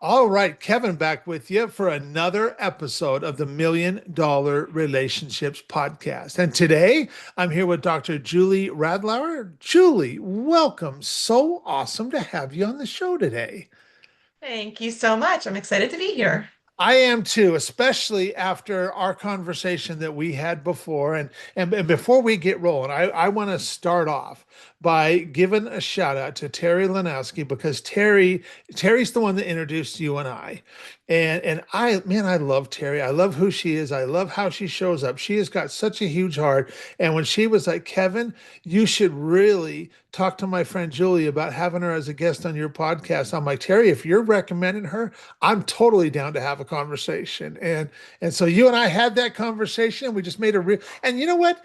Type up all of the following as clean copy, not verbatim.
All right, Kevin back with you for another episode of the $1 Million Relationships Podcast. And today I'm here with Dr. Julie Radlauer. Julie, welcome. So awesome to have you on the show today. Thank you so much. I'm excited to be here. I am too, especially after our conversation that we had before. And before we get rolling, I want to start off by giving a shout out to Terry Lanowski because Terry's the one that introduced you and I. And I love Terry. I love who she is. I love how she shows up. She has got such a huge heart. And when she was like, Kevin, you should really talk to my friend Julie about having her as a guest on your podcast. I'm like, Terry, if you're recommending her, I'm totally down to have a conversation. And so you and I had that conversation. We just made a real, and you know what?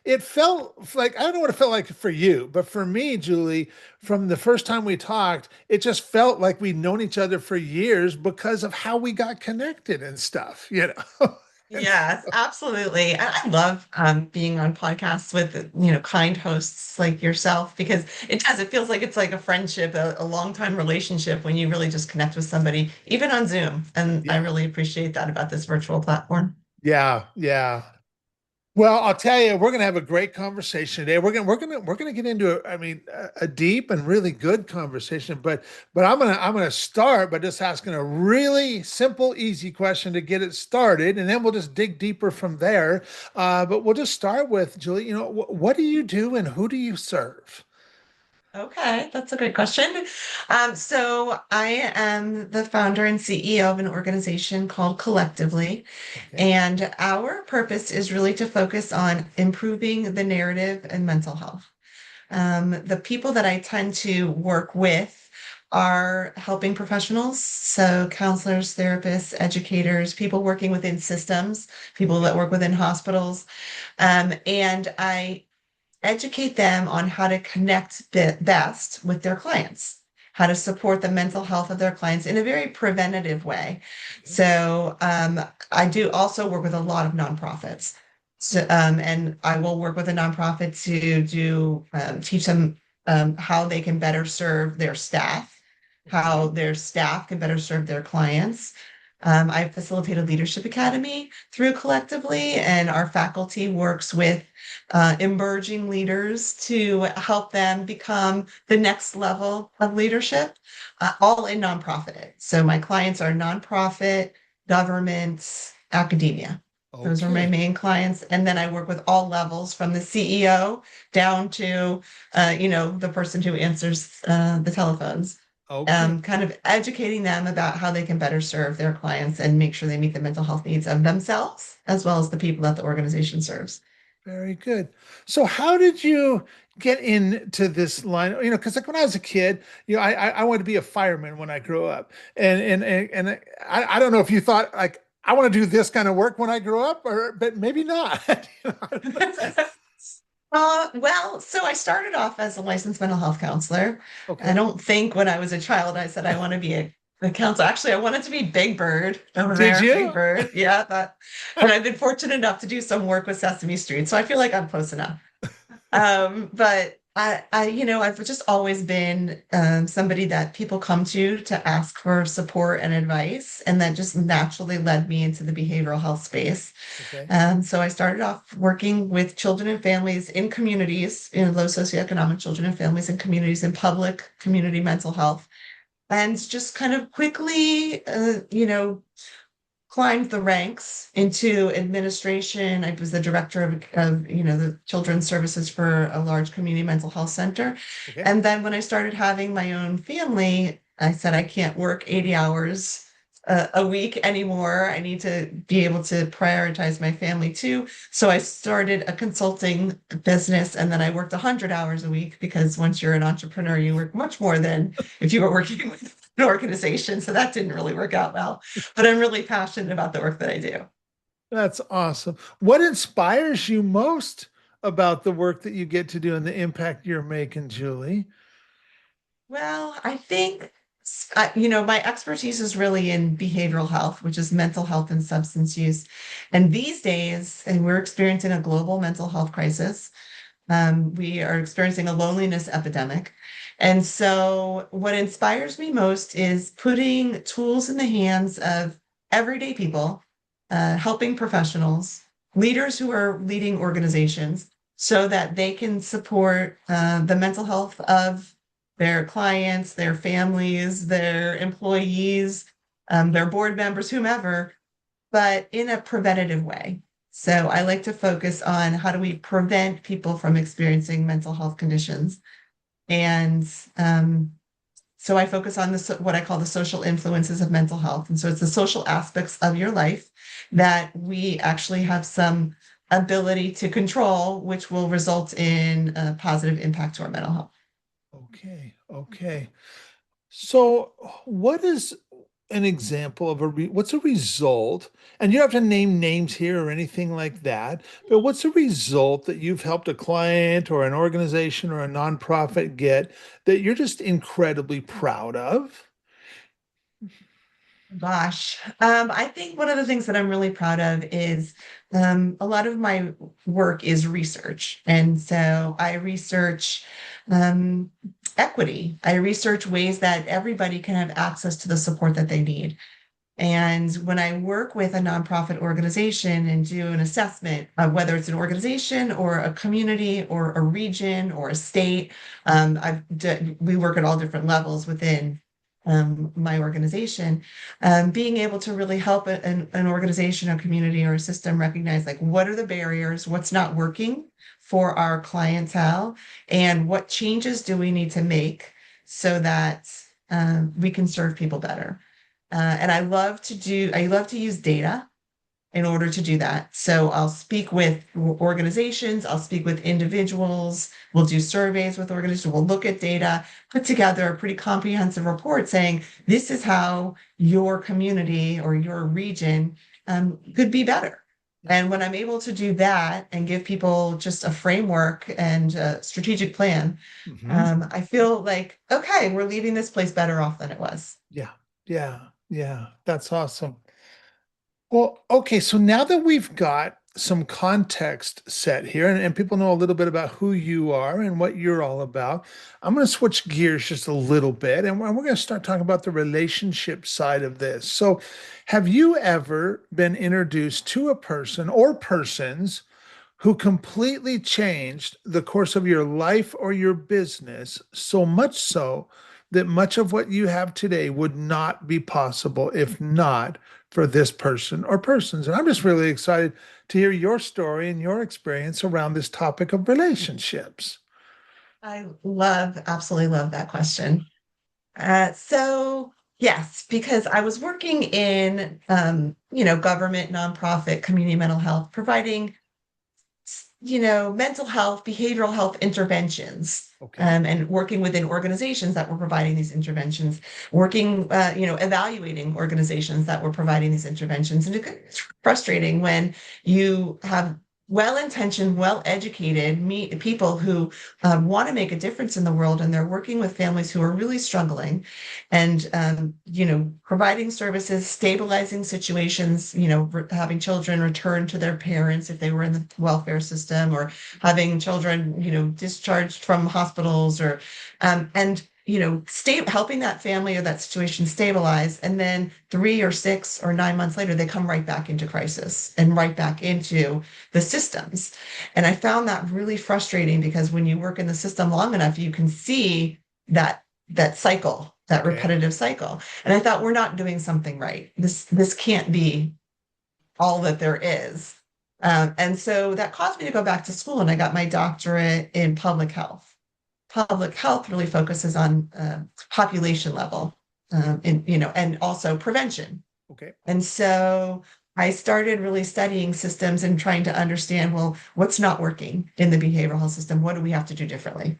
It felt like, I don't know what it felt like for you, but for me, Julie, from the first time we talked, it just felt like we'd known each other for years because of how we got connected and stuff, you know? And Yes, absolutely. And I love being on podcasts with, kind hosts like yourself because it feels like it's like a friendship, a long-time relationship when you really just connect with somebody, even on Zoom. And I yeah, really appreciate that about this virtual platform. yeah. Well, I'll tell you, we're going to have a great conversation today. We're going to get into a deep and really good conversation. But I'm gonna start by just asking a really simple, easy question to get it started, and then we'll just dig deeper from there. But we'll just start with Julie. You know, what do you do and who do you serve? Okay, that's a great question. So I am the founder and CEO of an organization called Collectively. Okay. And our purpose is really to focus on improving the narrative and mental health. The people that I tend to work with are helping professionals, so counselors, therapists, educators, people working within systems, people that Okay. work within hospitals. And I educate them on how to connect best with their clients, how to support the mental health of their clients in a very preventative way. Okay. So I do also work with a lot of nonprofits. And I will work with a nonprofit to teach them how they can better serve their staff, how Okay. their staff can better serve their clients. I facilitate a leadership academy through Collectively, and our faculty works with emerging leaders to help them become the next level of leadership, all in nonprofit. So my clients are nonprofit, government, academia. Those are my Okay. main clients. And then I work with all levels from the CEO down to, the person who answers the telephones, Okay. kind of educating them about how they can better serve their clients and make sure they meet the mental health needs of themselves as well as the people that the organization serves. Very good. So how did you get into this line? You know, because like when I was a kid, you know, I wanted to be a fireman when I grew up, and I don't know if you thought like I want to do this kind of work when I grow up, or but maybe not. You know? Well, so I started off as a licensed mental health counselor. I Okay. don't think when I was a child I said I want to be a counselor. Actually, I wanted to be Big Bird over Did there, Big you? Bird. Yeah, that. And I've been fortunate enough to do some work with Sesame Street, so I feel like I'm close enough. But I've just always been somebody that people come to ask for support and advice, and that just naturally led me into the behavioral health space. Okay. So I started off working with children and families in communities, low socioeconomic children and families in communities in public community mental health, and just kind of quickly, climbed the ranks into administration. I was the director of the children's services for a large community mental health center. Okay. And then when I started having my own family, I said, I can't work 80 hours a week anymore. I need to be able to prioritize my family too. So I started a consulting business, and then I worked 100 hours a week because once you're an entrepreneur, you work much more than if you were working with an organization. So that didn't really work out well. But I'm really passionate about the work that I do. That's awesome. What inspires you most about the work that you get to do and the impact you're making, Julie? Well, I think, my expertise is really in behavioral health, which is mental health and substance use. And these days, and we're experiencing a global mental health crisis. We are experiencing a loneliness epidemic. And so, what inspires me most is putting tools in the hands of everyday people, helping professionals, leaders who are leading organizations, so that they can support the mental health of their clients, their families, their employees, their board members, whomever, but in a preventative way. So I like to focus on how do we prevent people from experiencing mental health conditions. And so I focus on this, what I call the social influences of mental health. And so it's the social aspects of your life that we actually have some ability to control, which will result in a positive impact to our mental health. Okay. Okay. So, what is an example of what's a result? And you don't have to name names here or anything like that, but what's a result that you've helped a client or an organization or a nonprofit get that you're just incredibly proud of? Gosh, I think one of the things that I'm really proud of is a lot of my work is research. And so I research um, equity. I research ways that everybody can have access to the support that they need. And when I work with a nonprofit organization and do an assessment, whether it's an organization or a community or a region or a state, we work at all different levels within my organization. Being able to really help an organization, a community, or a system recognize like what are the barriers, what's not working for our clientele, and what changes do we need to make so that we can serve people better. And I love to use data in order to do that. So I'll speak with organizations, I'll speak with individuals, we'll do surveys with organizations, we'll look at data, put together a pretty comprehensive report saying this is how your community or your region could be better. Yeah. And when I'm able to do that and give people just a framework and a strategic plan, Hmm. I feel like, okay, we're leaving this place better off than it was. Yeah. Yeah. Yeah. That's awesome. Well, okay, so now that we've got some context set here and people know a little bit about who you are and what you're all about, I'm going to switch gears just a little bit and we're going to start talking about the relationship side of this. So, have you ever been introduced to a person or persons who completely changed the course of your life or your business, so much so that much of what you have today would not be possible if not for this person or persons? And I'm just really excited to hear your story and your experience around this topic of relationships. Absolutely love that question. So yes, because I was working in, government, nonprofit, community mental health, providing mental health, behavioral health interventions, Okay. and working within organizations that were providing these interventions, evaluating organizations that were providing these interventions. And it's frustrating when you have well-intentioned, well-educated people who want to make a difference in the world, and they're working with families who are really struggling, and providing services, stabilizing situations, having children return to their parents if they were in the welfare system, or having children, discharged from hospitals, or and helping that family or that situation stabilize. And then 3 or 6 or 9 months later, they come right back into crisis and right back into the systems. And I found that really frustrating because when you work in the system long enough, you can see that cycle, that Okay. repetitive cycle. And I thought, we're not doing something right. This can't be all that there is. And so that caused me to go back to school, and I got my doctorate in public health. Public health really focuses on population level, and also prevention. Okay. And so I started really studying systems and trying to understand, well, what's not working in the behavioral health system? What do we have to do differently?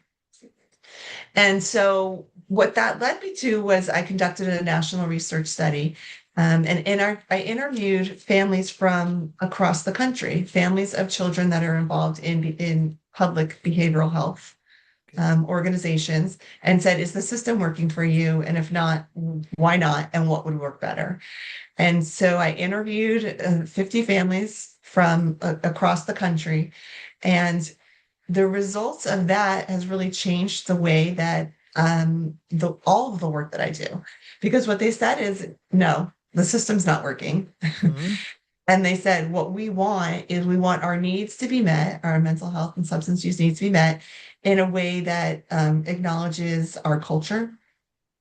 And so what that led me to was I conducted a national research study. I interviewed families from across the country, families of children that are involved in public behavioral health Okay. organizations, and said, is the system working for you? And if not, why not? And what would work better? And so I interviewed 50 families from across the country. And the results of that has really changed the way that the all of the work that I do. Because what they said is, no, the system's not working. Mhm. And they said, what we want is we want our needs to be met, our mental health and substance use needs to be met in a way that acknowledges our culture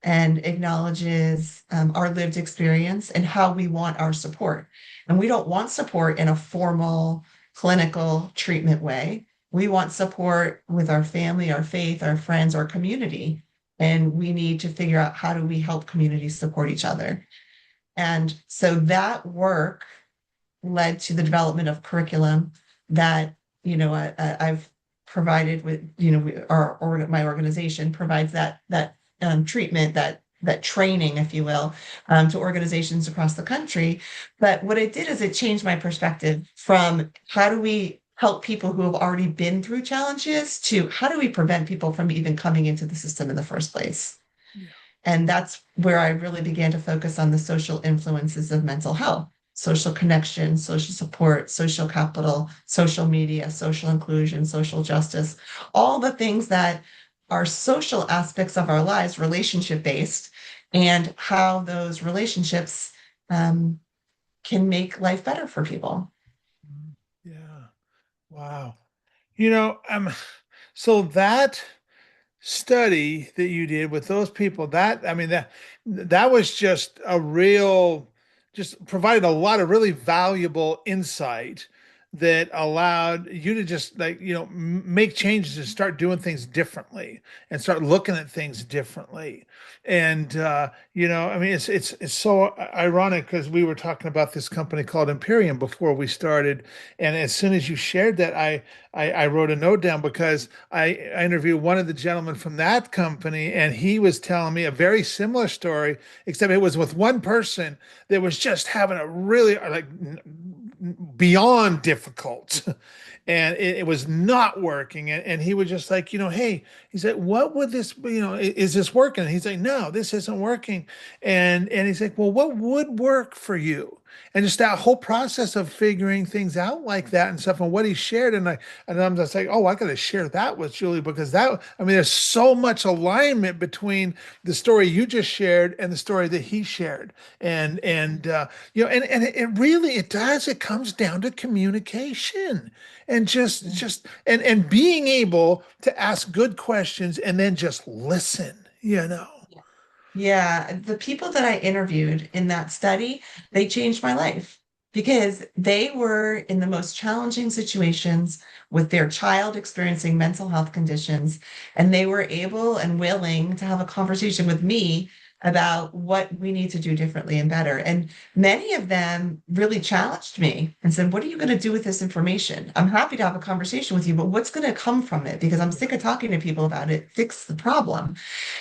and acknowledges our lived experience and how we want our support. And we don't want support in a formal clinical treatment way. We want support with our family, our faith, our friends, our community. And we need to figure out how do we help communities support each other. And so that work led to the development of curriculum that, I've provided with, my organization provides that treatment, that training, if you will, to organizations across the country. But what it did is it changed my perspective from how do we help people who have already been through challenges to how do we prevent people from even coming into the system in the first place? Yeah. And that's where I really began to focus on the social influences of mental health, social connection, social support, social capital, social media, social inclusion, social justice, all the things that are social aspects of our lives, relationship based, and how those relationships um, can make life better for people. Mhm. Yeah. Wow. You know, so that study that you did with those people, that I mean that was just a real, just provided a lot of really valuable insight that allowed you to just like, make changes and start doing things differently and start looking at things differently. And I mean it's so ironic because we were talking about this company called Imperium before we started. And as soon as you shared that, I wrote a note down because I interviewed one of the gentlemen from that company, and he was telling me a very similar story, except it was with one person that was just having a really like beyond difficult. And it was not working. And he was just like, hey, he said, what would this, is this working? And he's like, no, this isn't working. And he's like, well, what would work for you? And just that whole process of figuring things out like that and stuff and what he shared. And I'm just like, oh, I got to share that with Julie because I mean, there's so much alignment between the story you just shared and the story that he shared. And it does, it comes down to communication and and being able to ask good questions and then just listen. Yeah, the people that I interviewed in that study, they changed my life because they were in the most challenging situations with their child experiencing mental health conditions, and they were able and willing to have a conversation with me about what we need to do differently and better. And many of them really challenged me and said, "What are you going to do with this information? I'm happy to have a conversation with you, but what's going to come from it? Because I'm sick of talking to people about it. Fix the problem."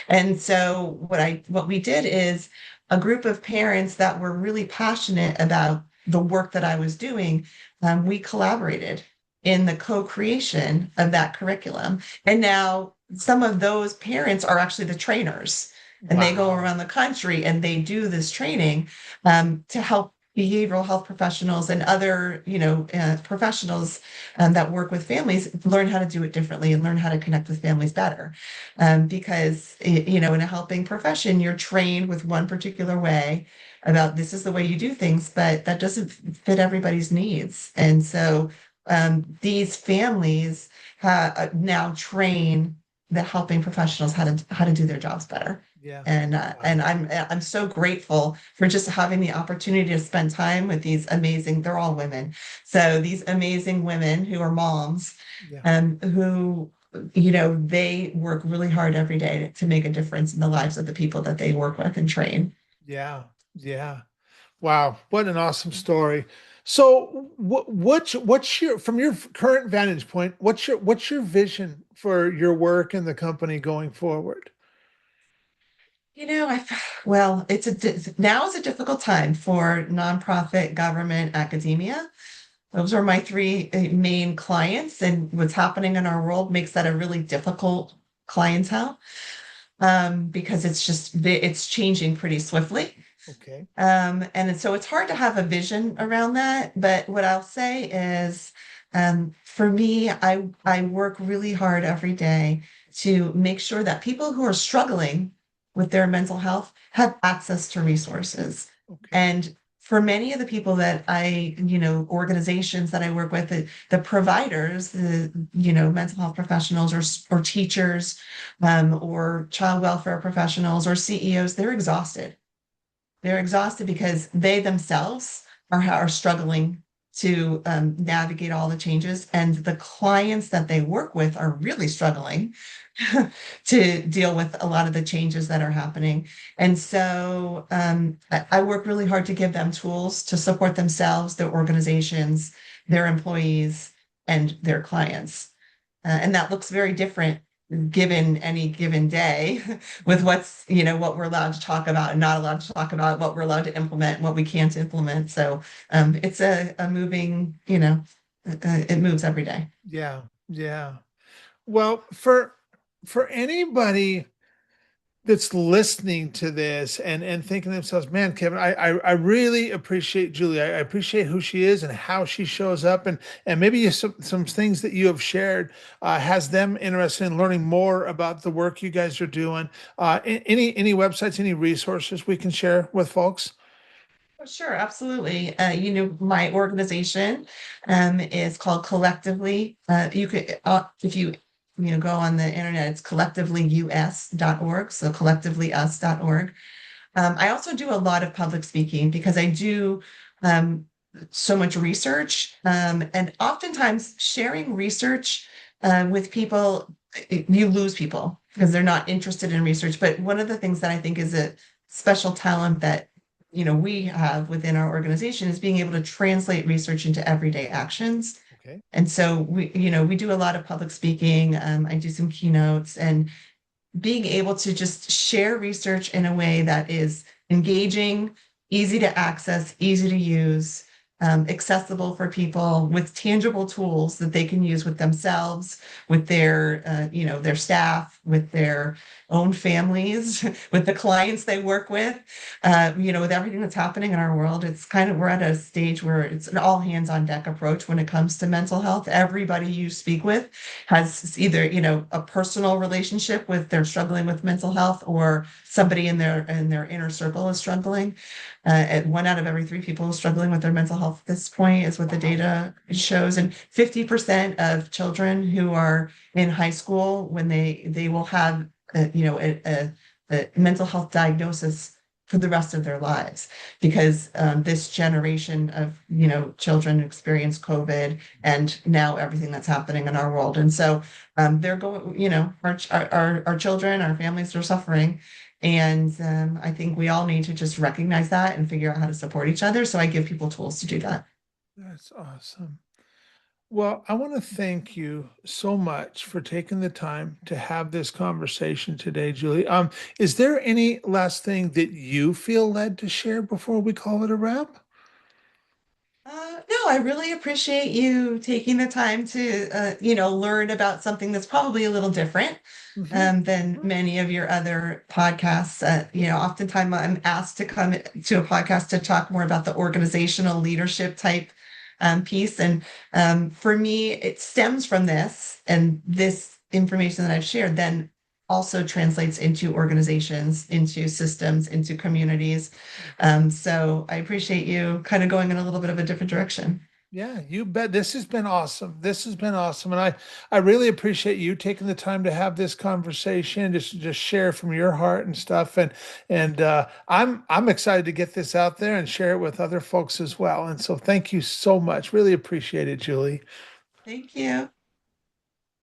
And so what we did is a group of parents that were really passionate about the work that I was doing, we collaborated in the co-creation of that curriculum. And now some of those parents are actually the trainers, and they go Wow. around the country and they do this training to help behavioral health professionals and other, professionals that work with families learn how to do it differently and learn how to connect with families better. Because, in a helping profession, you're trained with one particular way about this is the way you do things, but that doesn't fit everybody's needs. And so these families now train the helping professionals how to do their jobs better. Yeah. And Wow. I'm so grateful for just having the opportunity to spend time with these amazing, they're all women. So these amazing women who are moms, Yeah. who, they work really hard every day to make a difference in the lives of the people that they work with and train. Yeah. Yeah. Wow, what an awesome story. So, what's your, from your current vantage point, what's your vision for your work and the company going forward? Well, now is a difficult time for nonprofit, government, academia. Those are my three main clients, and what's happening in our world makes that a really difficult clientele because it's changing pretty swiftly. Okay. And so it's hard to have a vision around that. But what I'll say is, for me, I work really hard every day to make sure that people who are struggling with their mental health have access to resources. Okay. And for many of the people that organizations that I work with, the providers, mental health professionals or teachers, or child welfare professionals or CEOs, they're exhausted. They're exhausted because they themselves are struggling to navigate all the changes, and the clients that they work with are really struggling to deal with a lot of the changes that are happening. And so I work really hard to give them tools to support themselves, their organizations, their employees, and their clients. And that looks very different given any given day with Yeah. what we're allowed to talk about and not allowed to talk about, what we're allowed to implement and what we can't implement. So it's a moving, it moves every day. Yeah. Yeah. Well, for anybody that's listening to this and thinking to themselves, man, Kevin, I really appreciate Julie. I appreciate who she is and how she shows up, and maybe some things that you have shared has them interested in learning more about the work you guys are doing. Any websites, any resources we can share with folks? Oh, sure, absolutely. My organization is called Collectively. You could, if go on the internet, it's collectivelyus.org. So collectivelyus.org. I also do a lot of public speaking because I do um, so much research, and oftentimes sharing research with people, you lose people because they're not interested in research. But one of the things that I think is a special talent that we have within our organization is being able to translate research into everyday actions. Okay. And so we do a lot of public speaking. I do some keynotes, and being able to just share research in a way that is engaging, easy to access, easy to use, accessible for people with tangible tools that they can use with themselves, with their staff, with their own families, with the clients they work with, with everything that's happening in our world. It's kind of, we're at a stage where it's an all hands on deck approach when it comes to mental health. Everybody you speak with has either, a personal relationship with they're struggling with mental health, or somebody in their inner circle is struggling. And 1 out of every 3 people is struggling with their mental health at this point, is what the Wow. data shows. And 50% of children who are in high school, when they will have a mental health diagnosis for the rest of their lives, because this generation of children experience COVID and now everything that's happening in our world. And so they're going, our children, our families are suffering. And I think we all need to just recognize that and figure out how to support each other. So I give people tools to do that. That's awesome. Well, I want to thank you so much for taking the time to have this conversation today, Julie. Is there any last thing that you feel led to share before we call it a wrap? No, I really appreciate you taking the time to, learn about something that's probably a little different Hmm. than many of your other podcasts. Oftentimes I'm asked to come to a podcast to talk more about the organizational leadership type piece. And for me, it stems from this, and this information that I've shared then also translates into organizations, into systems, into communities. So I appreciate you kind of going in a little bit of a different direction. Yeah, you bet. This has been awesome. This has been awesome. And I really appreciate you taking the time to have this conversation, just share from your heart and stuff. And I'm excited to get this out there and share it with other folks as well. And so thank you so much. Really appreciate it, Julie. Thank you.